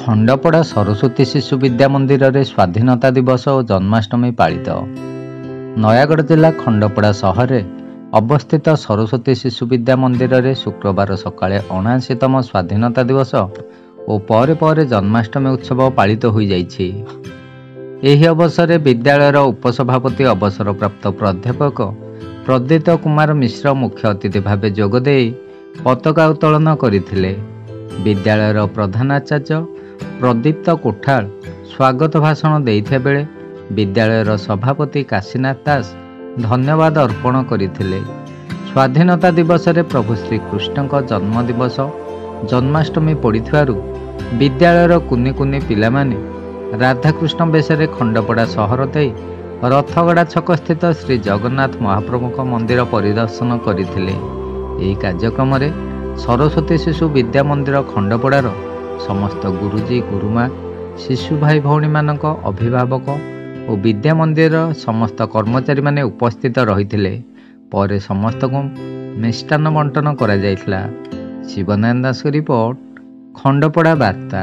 ଖଣ୍ଡପଡ଼ା ସରସ୍ୱତୀ ଶିଶୁ ବିଦ୍ୟା ମନ୍ଦିରରେ ସ୍ୱାଧୀନତା ଦିବସ ଓ ଜନ୍ମାଷ୍ଟମୀ ପାଳିତ। ନୟାଗଡ଼ ଜିଲ୍ଲା ଖଣ୍ଡପଡ଼ା ସହରରେ ଅବସ୍ଥିତ ସରସ୍ୱତୀ ଶିଶୁ ବିଦ୍ୟା ମନ୍ଦିରରେ ଶୁକ୍ରବାର ସକାଳେ 79ତମ ସ୍ୱାଧୀନତା ଦିବସ ଓ ପରେ ପରେ ଜନ୍ମାଷ୍ଟମୀ ଉତ୍ସବ ପାଳିତ ହୋଇଯାଇଛି। ଏହି ଅବସରରେ ବିଦ୍ୟାଳୟର ଉପସଭାପତି ଅବସରପ୍ରାପ୍ତ ପ୍ରାଧ୍ୟାପକ ପ୍ରଦୀପ୍ତ କୁମାର ମିଶ୍ର ମୁଖ୍ୟ ଅତିଥି ଭାବେ ଯୋଗଦେଇ ପତାକା ଉତ୍ତୋଳନ କରିଥିଲେ। ବିଦ୍ୟାଳୟର ପ୍ରଧାନାଚାର୍ଯ୍ୟ ପ୍ରଦୀପ୍ତ କୋଠାଳ ସ୍ୱାଗତ ଭାଷଣ ଦେଇଥିବା ବେଳେ ବିଦ୍ୟାଳୟର ସଭାପତି କାଶୀନାଥ ଦାସ ଧନ୍ୟବାଦ ଅର୍ପଣ କରିଥିଲେ। ସ୍ୱାଧୀନତା ଦିବସରେ ପ୍ରଭୁ ଶ୍ରୀକୃଷ୍ଣଙ୍କ ଜନ୍ମଦିବସ ଜନ୍ମାଷ୍ଟମୀ ପଡ଼ିଥିବାରୁ ବିଦ୍ୟାଳୟର କୁନି କୁନି ପିଲାମାନେ ରାଧାକୃଷ୍ଣ ବେଶରେ ଖଣ୍ଡପଡ଼ା ସହର ଦେଇ ରଥଗଡ଼ା ଛକସ୍ଥିତ ଶ୍ରୀ ଜଗନ୍ନାଥ ମହାପ୍ରଭୁଙ୍କ ମନ୍ଦିର ପରିଦର୍ଶନ କରିଥିଲେ। ଏହି କାର୍ଯ୍ୟକ୍ରମରେ ସରସ୍ୱତୀ ଶିଶୁ ବିଦ୍ୟା ମନ୍ଦିର ଖଣ୍ଡପଡ଼ାର ସମସ୍ତ ଗୁରୁଜୀ ଗୁରୁମା ଶିଶୁ ଭାଇ ଭଉଣୀମାନଙ୍କ ଅଭିଭାବକ ଓ ବିଦ୍ୟା ମନ୍ଦିରର ସମସ୍ତ କର୍ମଚାରୀମାନେ ଉପସ୍ଥିତ ରହିଥିଲେ। ପରେ ସମସ୍ତଙ୍କୁ ମିଷ୍ଟାନ୍ନ ବଣ୍ଟନ କରାଯାଇଥିଲା। ଶିବନାରାୟଣ ଦାସଙ୍କ ରିପୋର୍ଟ, ଖଣ୍ଡପଡ଼ା ବାର୍ତ୍ତା।